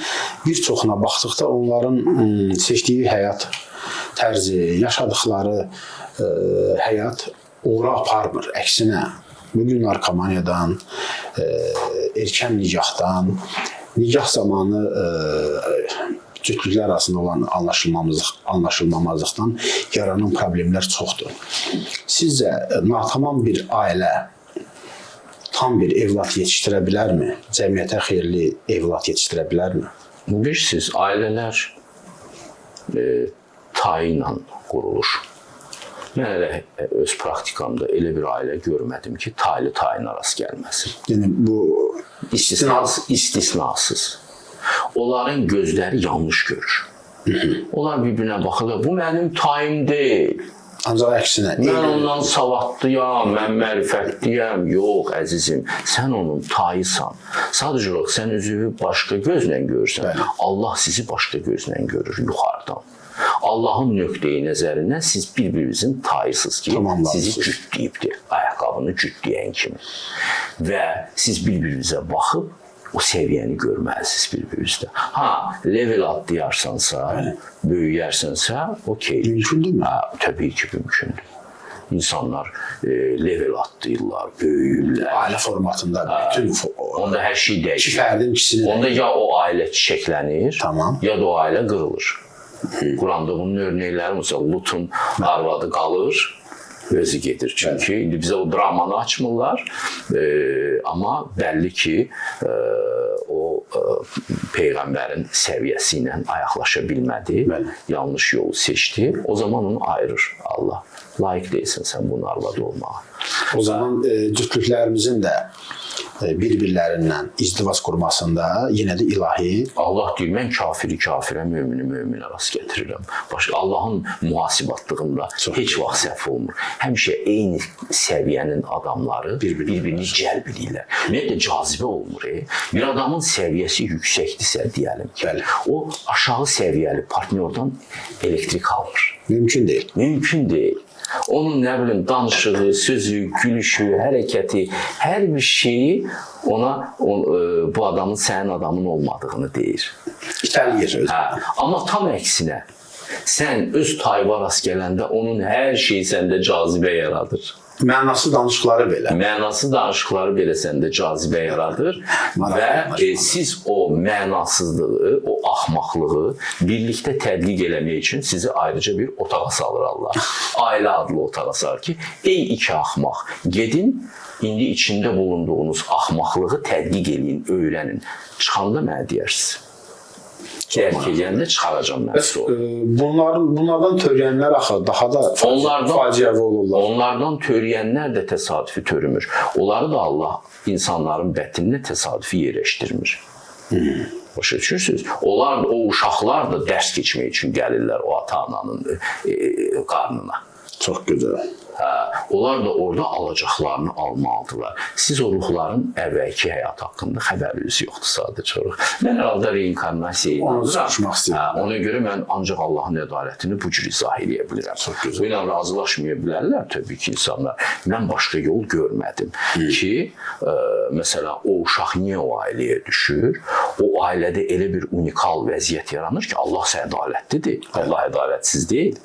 bir çoxuna baxdıqda onların seçdiyi həyat tərzi, yaşadıkları həyat ora aparmır. Əksinə, bugün narkomaniyadan, erkən nicahdan, nicah zamanı cütlüklər arasında olan anlaşılmamazlıqdan yaranan problemlər çoxdur. Sizcə, natamam bir ailə tam bir evlat yetişdirə bilərmi? Cəmiyyətə xeyirli evlat yetişdirə bilərmi? Bilirsiniz, ailələr tayı ilə qurulur. Mən elə öz praktikamda elə bir ailə görmədim ki, taylı tayına rast gəlməsin. Yəni bu istisnasız. Onların gözləri yanlış görür. Onlar bir-birinə baxırlar, bu mənim tayım deyil. Ancaq əksinə. Mən ondan savadlıyam, mən mərifətliyəm. Yox, əzizim, sən onun tayısan. Sadəcə olaraq sən özünü başqa gözlə görürsən. Bəli. Allah sizi başqa gözlə görür, yuxarıdan. Allahın nöqteyi nəzərindən siz bir-birinizin tayısınız ki, sizi cütləyibdir, ayaqqabını cütləyən kimi. Və siz bir-birinizə baxıb, o səviyyəni görməlisiniz bir-birinizdə. Ha, level atlayarsansa, böyüyərsənsə, okey. Mümkündür mü? Təbii ki, mümkündür. İnsanlar level atlayırlar, böyüyürlər. Ailə formatında bütün onda hər şey dəyişir. İki fərdin ikisini onda ya o ailə çiçəklənir, tamam, ya da o ailə qırılır. Quranda bunun örnəkləri, məsələn, Lutun arvadı qalır, özü gedir. Çünki indi bizə o dramanı açmırlar. Amma bəlli ki, o Peyğəmbərin səviyyəsi ilə ayaqlaşa bilmədi, yanlış yolu seçdi. O zaman onu ayırır Allah. Layiq deyilsən sən bunun arvadı olmağa. O zaman cütlüklərimizin də bir-birlərindən izdivac qurmasında yenə də ilahi Allah deyir, mən kafiri kafirə, mümini müminə rast gətirirəm. Allahın mühasibatlığında heç vaxt səhv olmur. Həmişə eyni səviyyənin adamları bir-birini cəlb edirlər. Ümumiyyətlə cazibə olmur. Bir adamın səviyyəsi yüksəkdirsə, deyəlim ki, o aşağı səviyyəli partnyordan elektrik alır. Mümkün deyil. Mümkün deyil. Onun nə bilim danışığı, sözü, gülüşü, hərəkəti, hər bir şeyi ona bu adamın sənin adamın olmadığını deyir. İtəliyir özü. Amma tam əksinə, sən öz tayva rast gələndə onun hər şeyi səndə cazibə yaradır. Mənasız danışıqları belə. Mənasız danışıqları belə səndə cazibə yaradır və siz o mənasızlığı, o axmaqlığı birlikdə tədqiq eləmək üçün sizi ayrıca bir otağa salır Allah. Ailə adlı otağa salır ki, ey iki axmaq, gedin, indi içində bulunduğunuz axmaqlığı tədqiq eləyin, öyrənin. Çıxanda mənə deyərsiniz. Dərk edəndə çıxaracam mən sonra. Bunlardan törəyənlər axı daha da faciəvi olurlar. Onlardan törəyənlər də təsadüfi törümür. Onları da Allah insanların bətninə təsadüfi yerləşdirmir. Başa düşürsünüz? Onlar, o uşaqlar da dərs keçmək üçün gəlirlər o ata-ananın qarnına. Çox gözəl. Onlar da orada alacaqlarını almalıdırlar. Siz o ruhların əvvəlki həyat haqqında xəbəriniz yoxdur sadəcə olaraq. Mən herhalde reinkarnasiyaya inanıram. Ona görə mən ancaq Allahın ədalətini bu cür izah edə bilirəm. Bu ilə razılaşmaya bilərlər təbii ki insanlar. Mən başqa yol görmədim ki, məsələn, o uşaq niyə o ailəyə düşür? O ailədə elə bir unikal vəziyyət yaranır ki, Allah ədalətlidir. Allah ədalətsiz deyil.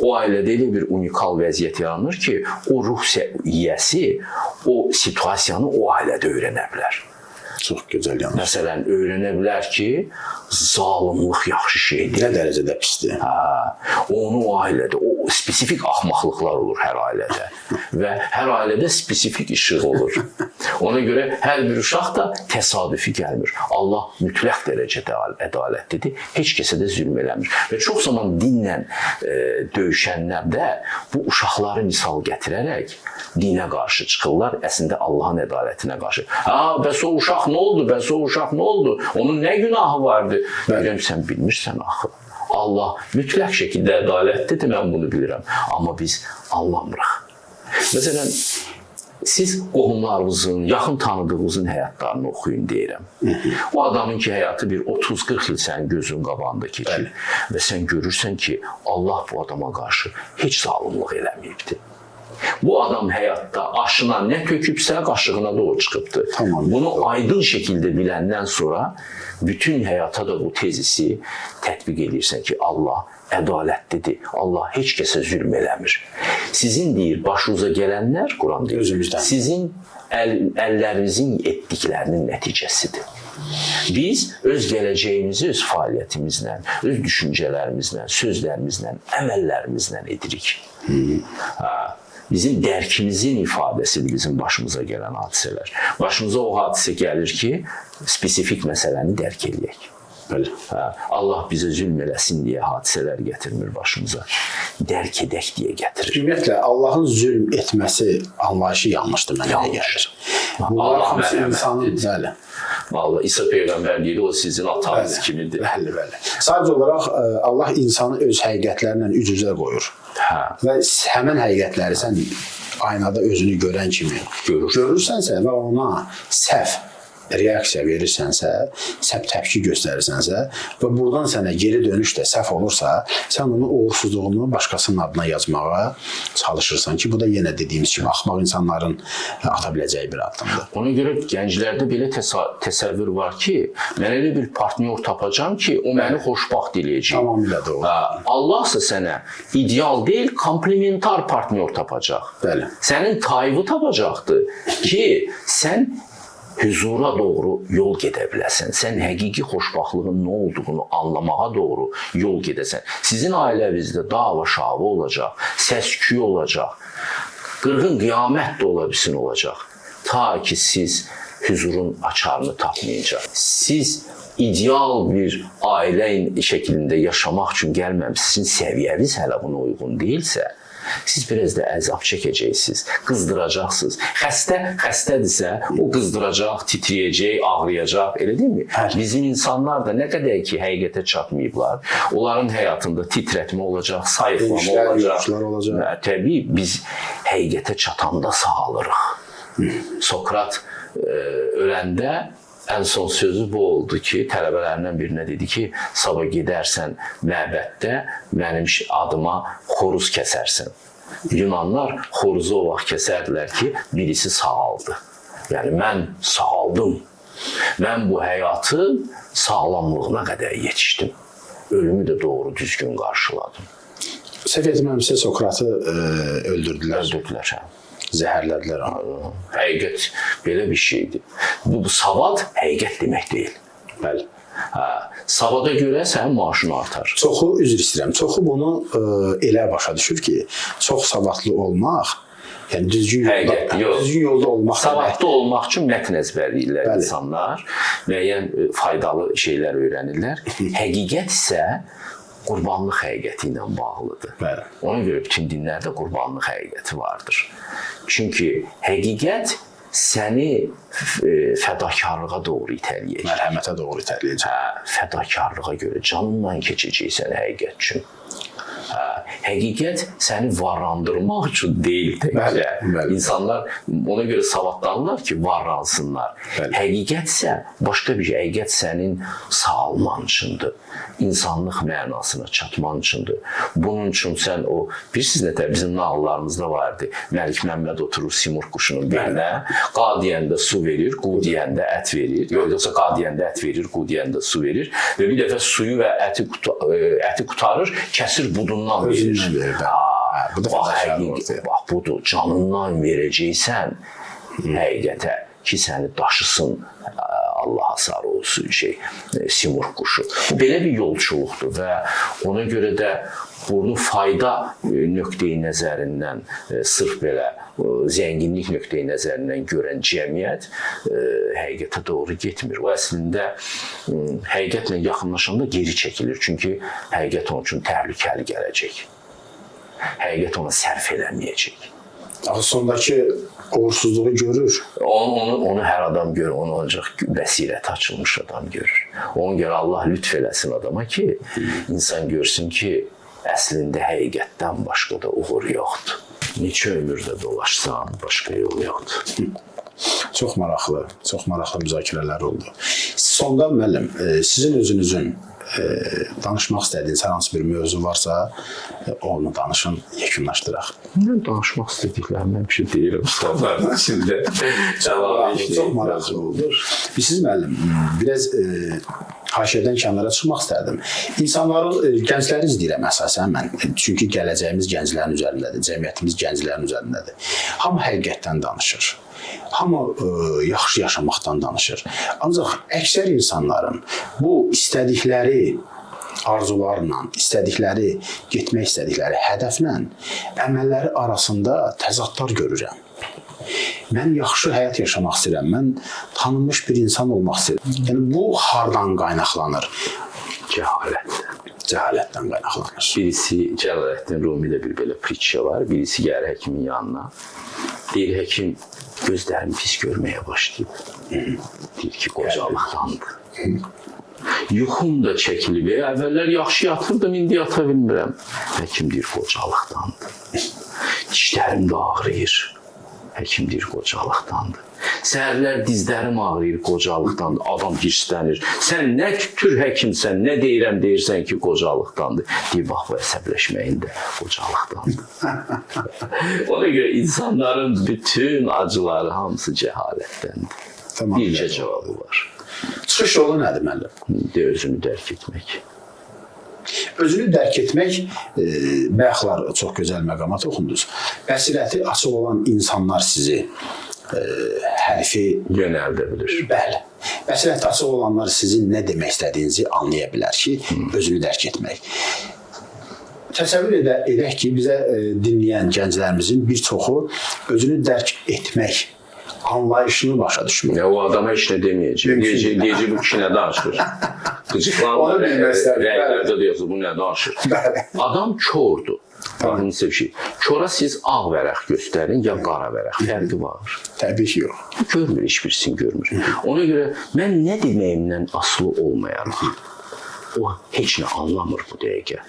O ailədə elə bir unikal vəziyyət yaranır ki, o ruh yiyəsi o situasiyanı o ailədə öyrənə bilər. Çox gözəl yalnız. Məsələn, öyrənə bilər ki, zalımlıq yaxşı şeydir. Nə dərəcədə pisdir. Onu o ailədə, o spesifik axmaqlıqlar olur hər ailədə. Və hər ailədə spesifik işıq olur. Ona görə hər bir uşaq da təsadüfi gəlmir. Allah mütləq dərəcədə ədalətlidir. Heç kəsə də zülm eləmir. Və çox zaman dinlə döyüşənlər də bu uşaqları misal gətirərək dinə qarşı çıxırlar, əslində Allahın ədalətinə qarşı. Bəs o uşaq nə oldu? Bəs o uşaq nə oldu? Onun nə günahı vardı? Bilirəm, sən bilmirsən axı. Allah mütləq şəkildə ədalətlidir, mən bunu bilirəm. Amma biz anlamırıq. Məsələn, siz qohumlarınızın, yaxın tanıdığınızın həyatlarını oxuyun deyirəm. O adamın ki, həyatı bir 30-40 il sənin gözün qabağında keçir. Və sən görürsən ki, Allah bu adama qarşı heç zalımlıq eləməyibdir. Bu adam həyatda aşına nə tökübsə, qaşığına da o çıxıbdır. Bunu aydın şəkildə biləndən sonra bütün həyata da bu tezisi tətbiq edirsən ki, Allah ədalətlidir. Allah heç kəsə zülm eləmir. Sizin deyir, başınıza gələnlər, Quran deyir, sizin əllərinizin etdiklərinin nəticəsidir. Biz öz gələcəyimizi öz fəaliyyətimizlə, öz düşüncələrimizlə, sözlərimizlə, əməllərimizlə edirik. Bizim dərkimizin ifadəsidir bizim başımıza gələn hadisələr. Başımıza o hadisə gəlir ki, spesifik məsələni dərk eləyək. Bəli. Allah bizə zülm eləsin deyə hadisələr gətirmir başımıza. Dərk edək deyə gətirir. Ümumiyyətlə, Allahın zülm etməsi anlayışı yanlışdır mənə elə gəlir. Allah insanın, bəli. Vallahi İsa Peyğəmbər deyir, o sizin atanız kimidir. Bəli, bəli. Sadəcə olaraq Allah insanı öz həqiqətlərlə üz-üzə qoyur. Və həmin həqiqətləri sən aynada özünü görən kimi görürsənsə və ona səhv reaksiya verirsənsə, səhv təpki göstərirsənsə və buradan sənə geri dönüş də səhv olursa, sən onun uğursuzluğunu başqasının adına yazmağa çalışırsan ki, bu da yenə dediyimiz kimi axmaq insanların ata biləcəyi bir addımdır. Ona görə gənclərdə belə təsəvvür var ki, mən elə bir partnyor tapacağam ki, o məni xoşbaxt eləyəcək. Tamamilə doğru. Allah ise sənə ideal deyil, komplementar partnyor tapacaq. Bəli. Sənin tayını tapacaqdır ki, sən huzura doğru yol gedə biləsən. Sən həqiqi xoşbaxtlığın nə olduğunu anlamağa doğru yol gedəsən. Sizin ailənizdə dava şavı olacaq, səs-küy olacaq, qırğın qiyamət də ola bilsin olacaq. Ta ki siz huzurun açarını tapmayacaq. Siz ideal bir ailə şəklində yaşamaq üçün gəlməmisiniz, səviyyəniz hələ buna uyğun deyilsə, siz biraz da əzab çəkəcəksiniz, qızdıracaqsınız. Xəstədirsə, o qızdıracaq, titriyəcək, ağrıyacaq, elə deyilmi? Bizim insanlar da nə qədər ki, həqiqətə çatmayıblar, onların həyatında titrətmə olacaq, sayıqlama olacaq. Təbii, biz həqiqətə çatanda sağalırıq. Sokrat öləndə ən son sözü bu oldu ki, tələbələrindən birinə dedi ki, sabah gedərsən məbəddə mənim adıma xoruz kəsərsən. Yunanlar xoruzu o vaxt kəsərdilər ki, birisi sağaldı. Yəni, mən sağaldım. Mən bu həyatın sağlamlığına qədər yetişdim. Ölümü də doğru düzgün qarşıladım. Səhv etməmsə Sokratı öldürdülər. Öldürdülər, zəhərlədilər onu. Həqiqət belə bir şeydir. Bu savad həqiqət demək deyil. Bəli. Savada görə sənin maaşın artar. Çoxu, üzr istəyirəm, çoxu bunu elə başa düşür ki, çox savadlı olmaq, yəni düzgün yolda olmaq. Savadlı olmaq üçün mətn əzbərləyirlər insanlar, müəyyən faydalı şeylər öyrənirlər. Həqiqət isə qurbanlıq həqiqəti ilə bağlıdır. Bəli. Ona görə bütün dinlərdə qurbanlıq həqiqəti vardır. Çünki həqiqət səni fədakarlığa doğru itələyəcək. Mərhəmətə doğru itələyəcək. Fədakarlığa görə canından keçəcəksən həqiqət üçün. Həqiqət səni varlandırmaq üçün deyil təkcə. İnsanlar ona görə savadlanırlar ki, varlansınlar. Həqiqət isə başqa bir şey. Həqiqət sənin sağalman üçündür. İnsanlıq mənasına çatman üçündür. Bunun üçün sən o, bilirsiniz nətər bizim nağıllarımızda vardı. Məlik Məmməd oturur Simurq quşunun birinə, qa deyəndə su verir, qu deyəndə ət verir. Yoxsa qa deyəndə ət verir, qu deyəndə su verir. Və bir dəfə suyu və əti qutarır, kəsir budundan verir. Bax, budur, canından verəcəksən həqiqətə ki, səni daşısın Allaha sarı olsun Simurq quşu. Belə bir yolçuluqdur və ona görə də bunu fayda nöqteyi nəzərindən, sırf belə zənginlik nöqteyi nəzərindən görən cəmiyyət həqiqətə doğru getmir. O əslində həqiqətlə yaxınlaşanda geri çəkilir. Çünki həqiqət onun üçün təhlükəli gələcək. Həqiqət ona sərf eləməyəcək. Sondakı uğursuzluğu görür. Onu hər adam görür, onu ancaq bəsirət açılmış adam görür. Ona görə Allah lütf eləsin adama ki, insan görsün ki, əslində həqiqətdən başqa da uğur yoxdur. Neçə ömürdə dolaşsan, başqa yol yoxdur. Çox maraqlı müzakirələr oldu. Sonda müəllim, sizin özünüzün danışmaq istədiyiniz hər hansı bir mövzu varsa, onu danışın, yekunlaşdıraq. Mən danışmaq istədiklərimdən bir şey deyirəm. Sualların içində çox maraqlı oldu. Siz müəllim, biraz haşiyədən kənara çıxmaq istərdim. İnsanların, gəncləri izləyirəm əsasən mən. Çünki gələcəyimiz gənclərin üzərindədir, cəmiyyətimiz gənclərin üzərindədir. Hamı həqiqətdən danışır. Hamı yaxşı yaşamaqdan danışır. Ancaq əksər insanların bu istədikləri arzularla, getmək istədikləri hədəflə əməlləri arasında təzadlar görürəm. Mən yaxşı həyat yaşamaq istəyirəm. Mən tanınmış bir insan olmaq istəyirəm. Yəni bu hardan qaynaqlanır? Cəhalətdən qaynaqlanır. Birisi Cəlaləddin Rumidə bir belə pritçə var. Birisi gəlir həkimin yanına. Deyir həkim gözlərimi pis görməyə başlayıb. Deyir ki qocalıqdandır. Yuxum da çəkilib. Əvvəllər yaxşı yatırdım, indi yata bilmirəm. Həkim deyir qocalıqdandır. Dişlərim də ağrıyır. Həkim deyir qocalıqdandır. Səhərlər dizlərim ağrıyır qocalıqdandır. Adam hirslənir. Sən nə tür həkimsən, nə deyirəm deyirsən ki qocalıqdandır. Deyir bax bu əsəbləşməyin də qocalıqdandır. Ona görə insanların bütün acıları hamısı cəhalətdəndir. Tamam. Bircə cavabı var. Çıxış yolu nədir müəllim? Özünü dərk etmək. Özünü dərk etmək, bayaqlar çox gözəl məqama toxundunuz. Bəsirəti açıq olan insanlar sizi hərfi Yönəldə bilir. Bəli. Bəsirəti açıq olanlar sizin nə demək istədiyinizi anlaya bilər ki, özünü dərk etmək. Təsəvvür edək ki, bizə dinləyən gənclərimizin bir çoxu özünü dərk etmək anlayışını başa düşmür. O adama heç nə deməyəcək. Deyəcək bu kişi nə danışır? Qıcıqlanma rəylərdə deyəcək bu nə danışır? Adam kordur. Baxın sizə bir şey. Kora siz ağ vərəq göstərin ya qara vərəq. Fərqi var. Təbii ki, yox. Görmür, heç birisini görmür. Ona görə mən nə deməyimdən asılı olmayaraq o heç nə anlamır bu dəqiqə.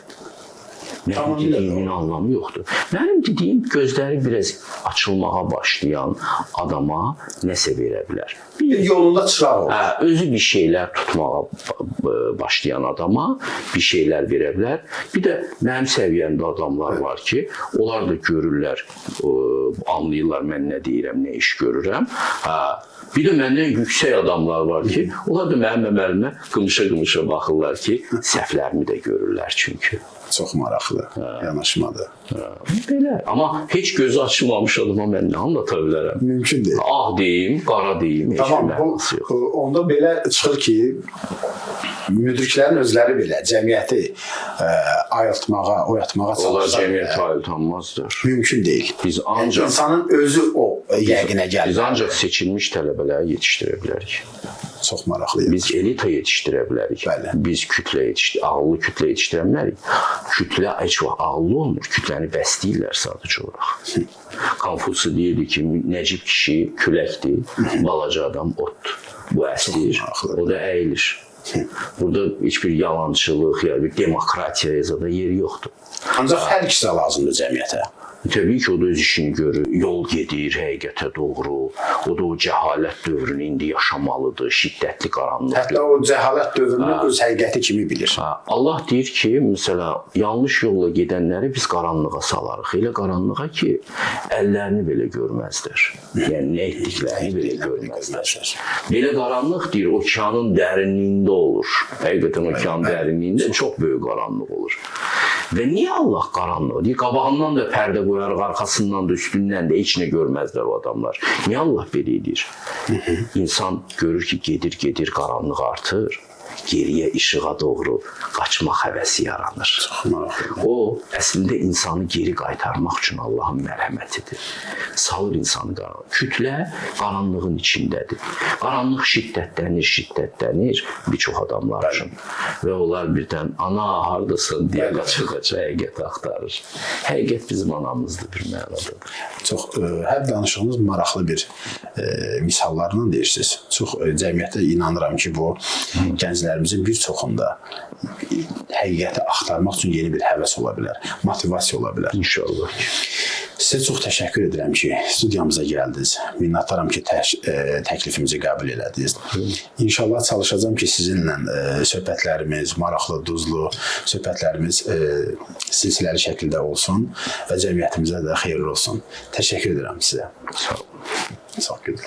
Mənim dediyimin anlamı yoxdur. Mənim dediyim gözləri biraz açılmağa başlayan adama nəsə verə bilər. Bir yolunda çıraq olur. Özü bir şeylər tutmağa başlayan adama bir şeylər verə bilər. Bir də mənim səviyyəmdə adamlar var ki, onlar da görürlər, anlayırlar mən nə deyirəm, nə iş görürəm. Bir də məndən yüksək adamlar var ki, onlar da mənim əməlimə qımışa-qımışa baxırlar ki, səhvlərimi də görürlər çünki. Çox maraqlı yanaşmadır. Belə. Amma heç gözü açılmamış adama mən nə anlata bilərəm? Mümkün deyil. Ağ deyim, qara deyim, heç bir mənası yox. Onda belə çıxır ki, müdriklərin özləri belə cəmiyyəti ayıltmağa, oyatmağa çalışır. Onlar cəmiyyəti ayıltanmazdır. Mümkün deyil. Biz ancaq insanın özü o yəqinə gəlir. Biz ancaq seçilmiş tələbələri yetişdirə bilərik. Çox maraqlıyıq. Biz elita yetişdirə bilərik. Bəli. Biz ağıllı kütlə yetişdirə bilərik. Kütlə heç vaxt ağıllı olmur. Kütləni bəsləyirlər sadəcə olaraq. Konfutsi deyirdi ki, Nəcib kişi küləkdir, balaca adam otdur. Bu əsir, o da əyilir. Burada heç bir yalançılıq, ya bir demokratiya yazada yeri yoxdur. Ancaq hər ikisi lazımdır cəmiyyətə. Təbii ki, o da öz işini görür, yol gedir həqiqətə doğru. O da o cəhalət dövrünü indi yaşamalıdır, şiddətli qaranlıqdır. Hətta o cəhalət dövrünü öz həqiqəti kimi bilir. Allah deyir ki, məsələ, yanlış yolla gedənləri biz qaranlığa salarıq. Elə qaranlığa ki, əllərini belə görməzlər. Yəni, nə etdiklərini belə görməzlər. Belə qaranlıq deyir, okeanın dərinliyində olur. Həqiqətən okeanın dərinliyində çox böyük qaranlıq olur. Və niyə Allah qaranlığı? Deyir, qabağından da pərdə qoyarıq, arxasından da, üstündən də heç nə görməzlər o adamlar. Niyə Allah belə edir? İnsan görür ki, gedir, qaranlıq artır. Geriyə işığa doğru qaçmaq həvəsi yaranır. O, əslində insanı geri qaytarmaq üçün Allahın mərhəmətidir. Salır insanı qaranlığa. Kütlə qaranlığın içindədir. Qaranlıq şiddətlənir bir çox adamlar üçün. Və onlar birdən, ana, haradasın deyə qaça-qaça həqiqəti axtarır. Həqiqət bizim anamızdır bir mənadadır. Çox, hər danışığınız maraqlı bir misallarla deyirsiniz. Çox cəmiyyətə inanıram ki, bu gənclərimizin bir çoxunda həqiqəti axtarmaq üçün yeni bir həvəs ola bilər, motivasiya ola bilər. İnşallah. Sizə çox təşəkkür edirəm ki, studiyamıza gəldiniz. Minnətdaram ki, təklifimizi qəbul elədiniz. İnşallah çalışacağam ki, sizinlə söhbətlərimiz, maraqlı, duzlu söhbətlərimiz silsiləli şəkildə olsun və cəmiyyətimizə də xeyirli olsun. Təşəkkür edirəm sizə. Sağ olun. Sağ olun.